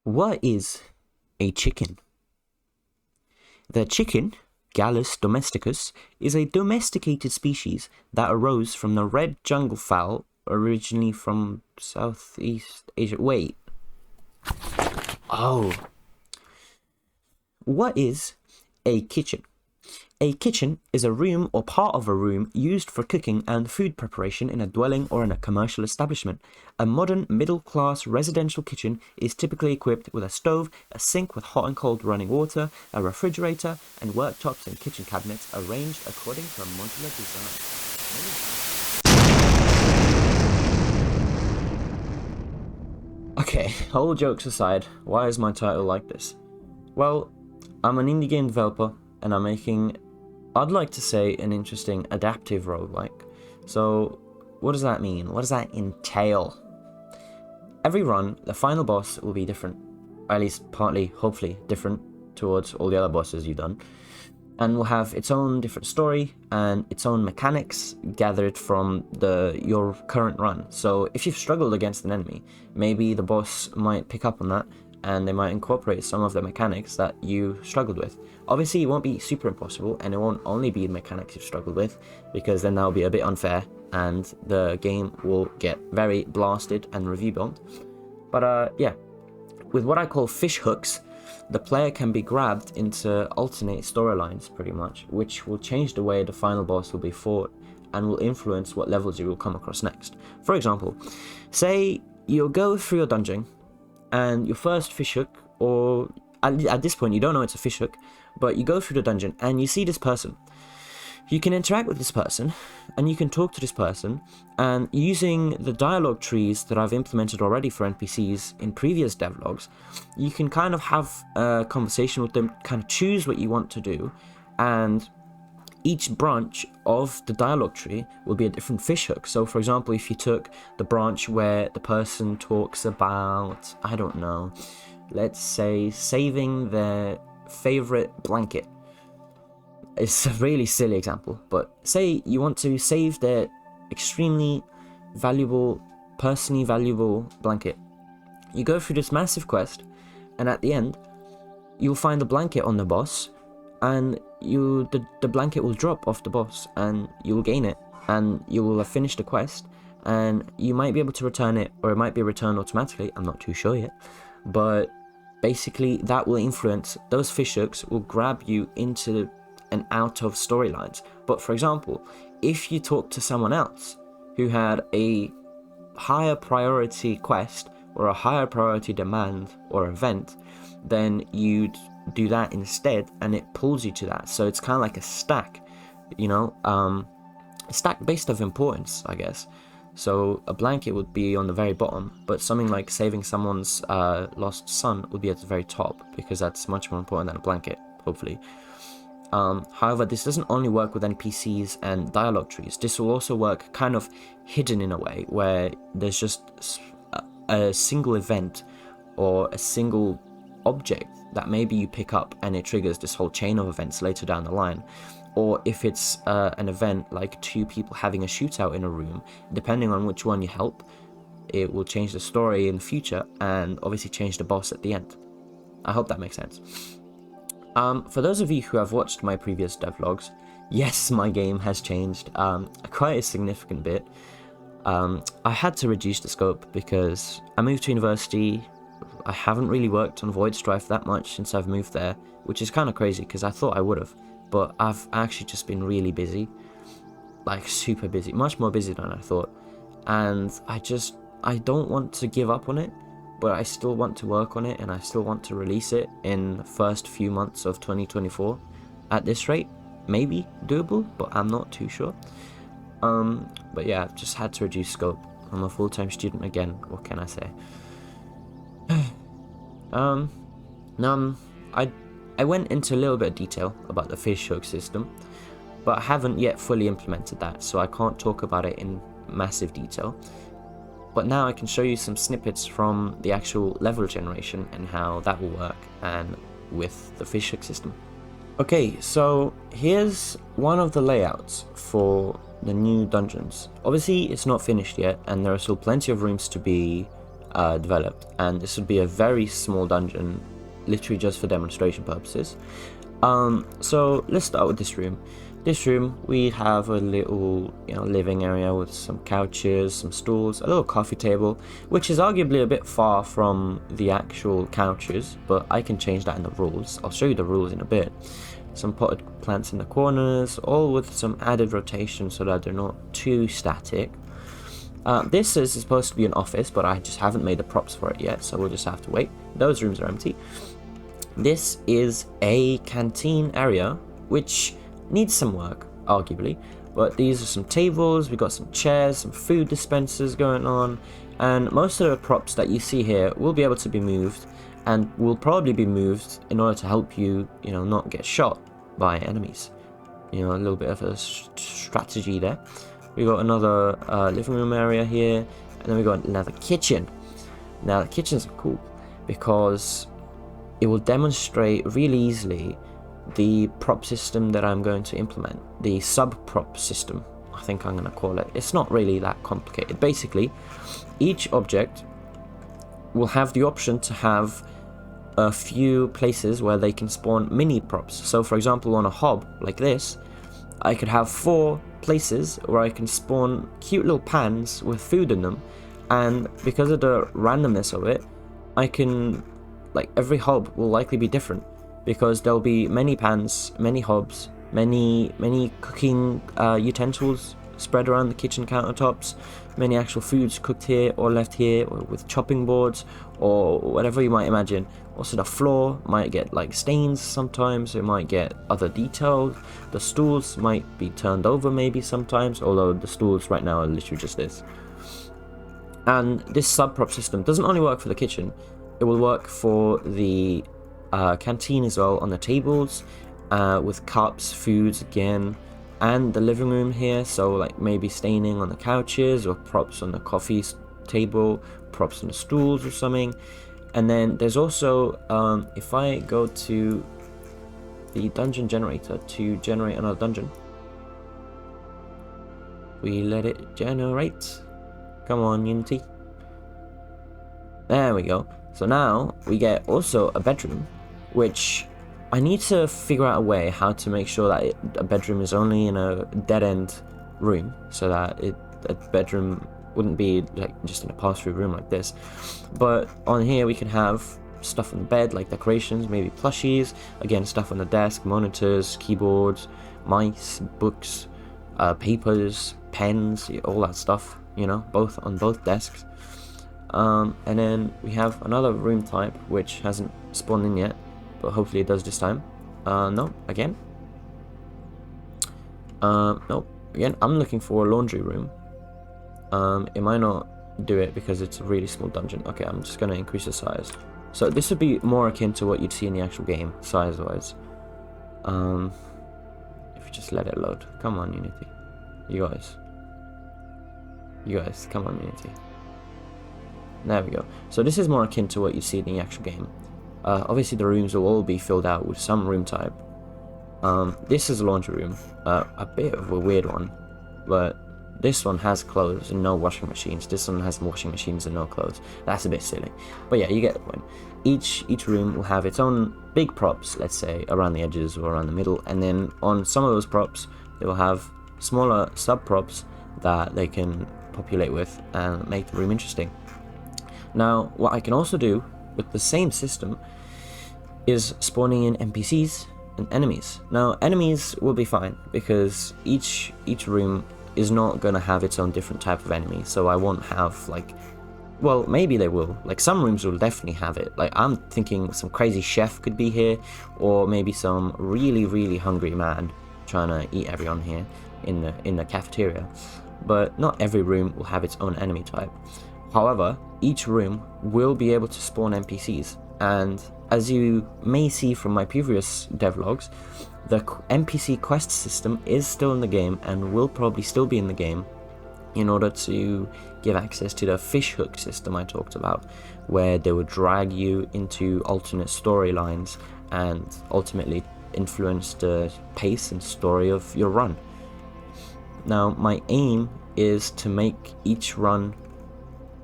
What is a chicken? The chicken, Gallus domesticus, is a domesticated species that arose from the red jungle fowl originally from Southeast Asia. Wait. Oh. What is a kitchen? A kitchen is a room or part of a room used for cooking and food preparation in a dwelling or in a commercial establishment. A modern middle-class residential kitchen is typically equipped with a stove, a sink with hot and cold running water, a refrigerator, and worktops and kitchen cabinets arranged according to a modular design. Okay, all jokes aside, why is my title like this? Well, I'm an indie game developer and I'm making, I'd like to say, an interesting adaptive roguelike. So, what does that mean? What does that entail? Every run, the final boss will be different, or at least partly, hopefully, different towards all the other bosses you've done, and will have its own different story and its own mechanics gathered from your current run. So if you've struggled against an enemy, maybe the boss might pick up on that and they might incorporate some of the mechanics that you struggled with. Obviously, it won't be super impossible, and it won't only be the mechanics you've struggled with, because then that'll be a bit unfair, and the game will get very blasted and review bombed. But yeah, with what I call fish hooks, the player can be grabbed into alternate storylines, pretty much, which will change the way the final boss will be fought, and will influence what levels you will come across next. For example, say you'll go through your dungeon, and your first fishhook, or at this point you don't know it's a fishhook, but you go through the dungeon and you see this person. You can interact with this person and you can talk to this person, and using the dialogue trees that I've implemented already for NPCs in previous devlogs, you can kind of have a conversation with them, kind of choose what you want to do, and each branch of the dialogue tree will be a different fishhook. So for example, if you took the branch where the person talks about, I don't know, let's say saving their favorite blanket. It's a really silly example, but say you want to save their extremely valuable, personally valuable blanket. You go through this massive quest, and at the end, you'll find the blanket on the boss, and the blanket will drop off the boss, and you'll gain it, and you will have finished the quest, and you might be able to return it, or it might be returned automatically. I'm not too sure yet, but basically that will influence, those fishhooks will grab you into and out of storylines. But for example, if you talk to someone else who had a higher priority quest or a higher priority demand or event, then you'd do that instead, and it pulls you to that. So it's kind of like a stack, a stack based of importance, I guess. So a blanket would be on the very bottom, but something like saving someone's lost son would be at the very top, because that's much more important than a blanket, hopefully. However, this doesn't only work with NPCs and dialogue trees. This will also work kind of hidden in a way, where there's just a single event or a single object that maybe you pick up and it triggers this whole chain of events later down the line. Or if it's an event like two people having a shootout in a room, depending on which one you help, it will change the story in the future and obviously change the boss at the end. I hope that makes sense. For those of you who have watched my previous devlogs, yes, my game has changed quite a significant bit. I had to reduce the scope because I moved to university. I haven't really worked on Void Strife that much since I've moved there, which is kind of crazy because I thought I would have, but I've actually just been really busy, like super busy, much more busy than I thought, and I don't want to give up on it, but I still want to work on it, and I still want to release it in the first few months of 2024. At this rate, maybe doable, but I'm not too sure. But yeah, I've just had to reduce scope. I'm a full-time student again, what can I say? I went into a little bit of detail about the fishhook system, but I haven't yet fully implemented that, so I can't talk about it in massive detail. But now I can show you some snippets from the actual level generation and how that will work, and with the fishhook system. Okay, so here's one of the layouts for the new dungeons. Obviously it's not finished yet, and there are still plenty of rooms to be developed, and this would be a very small dungeon, literally just for demonstration purposes. So let's start with this room. This room, we have a little, living area with some couches, some stools, a little coffee table, which is arguably a bit far from the actual couches, but I can change that in the rules. I'll show you the rules in a bit. Some potted plants in the corners, all with some added rotation so that they're not too static. This is supposed to be an office, but I just haven't made the props for it yet, so we'll just have to wait. Those rooms are empty. This is a canteen area, which needs some work, arguably, but these are some tables, we've got some chairs, some food dispensers going on, and most of the props that you see here will be able to be moved, and will probably be moved in order to help you, not get shot by enemies. A little bit of a strategy there. We got another living room area here, and then we got another kitchen. Now the kitchens are cool because it will demonstrate really easily the prop system that I'm going to implement, the sub-prop system, I think I'm going to call it. It's not really that complicated. Basically, each object will have the option to have a few places where they can spawn mini props. So for example, on a hob like this, I could have 4 places where I can spawn cute little pans with food in them, and because of the randomness of it, I can, every hob will likely be different, because there'll be many pans, many hobs, many cooking utensils spread around the kitchen countertops, many actual foods cooked here or left here, or with chopping boards or whatever you might imagine. Also the floor might get stains sometimes, it might get other details, the stools might be turned over maybe sometimes, although the stools right now are literally just this. And this sub-prop system doesn't only work for the kitchen, it will work for the canteen as well, on the tables, with cups, foods again, and the living room here, so maybe staining on the couches or props on the coffee table, props on the stools or something. And then there's also, if I go to the dungeon generator to generate another dungeon, we let it generate. Come on, Unity. There we go. So now we get also a bedroom, which I need to figure out a way how to make sure that a bedroom is only in a dead-end room, so that a bedroom wouldn't be just in a pass-through room like this. But on here we can have stuff on the bed, like decorations, maybe plushies, again stuff on the desk, monitors, keyboards, mice, books, papers, pens, all that stuff, both on both desks. And then we have another room type which hasn't spawned in yet, but hopefully it does this time. No, again. No, again, I'm looking for a laundry room. It might not do it because it's a really small dungeon. Okay, I'm just going to increase the size. So this would be more akin to what you'd see in the actual game, size-wise. If you just let it load. Come on, Unity. You guys, come on, Unity. There we go. So this is more akin to what you see in the actual game. Obviously the rooms will all be filled out with some room type. This is a laundry room, a bit of a weird one, but this one has clothes and no washing machines. This one has washing machines and no clothes. That's a bit silly, but yeah, you get the point. Each room will have its own big props, let's say around the edges or around the middle, and then on some of those props they will have smaller sub props that they can populate with and make the room interesting. Now what I can also do with the same system is spawning in NPCs and enemies. Now enemies will be fine because each room is not going to have its own different type of enemy, so I won't have well, maybe they will, some rooms will definitely have it. I'm thinking some crazy chef could be here, or maybe some really hungry man trying to eat everyone here in the cafeteria. But not every room will have its own enemy type. However, each room will be able to spawn NPCs, and as you may see from my previous devlogs, the NPC quest system is still in the game and will probably still be in the game in order to give access to the fishhook system I talked about, where they would drag you into alternate storylines and ultimately influence the pace and story of your run. Now my aim is to make each run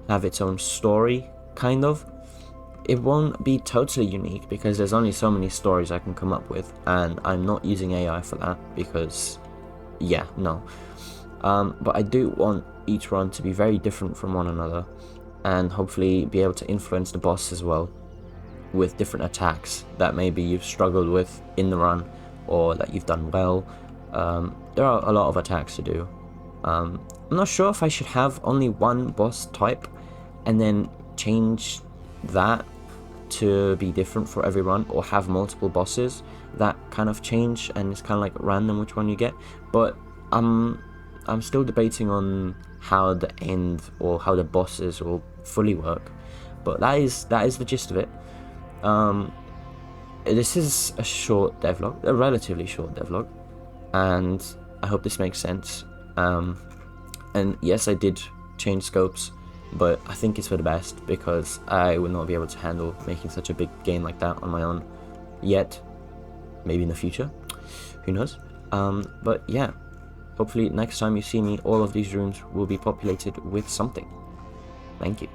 have its own story kind of. It won't be totally unique because there's only so many stories I can come up with, and I'm not using AI for that because, yeah, no. But I do want each run to be very different from one another, and hopefully be able to influence the boss as well with different attacks that maybe you've struggled with in the run or that you've done well. There are a lot of attacks to do. I'm not sure if I should have only one boss type and then change that to be different for every run, or have multiple bosses that kind of change and it's kind of like random which one you get. But I'm still debating on how the end or how the bosses will fully work, but that is the gist of it. This is a short devlog, a relatively short devlog, and I hope this makes sense. And yes, I did change scopes, but I think it's for the best because I would not be able to handle making such a big game like that on my own yet. Maybe in the future, who knows. But yeah, hopefully next time you see me, all of these rooms will be populated with something. Thank you.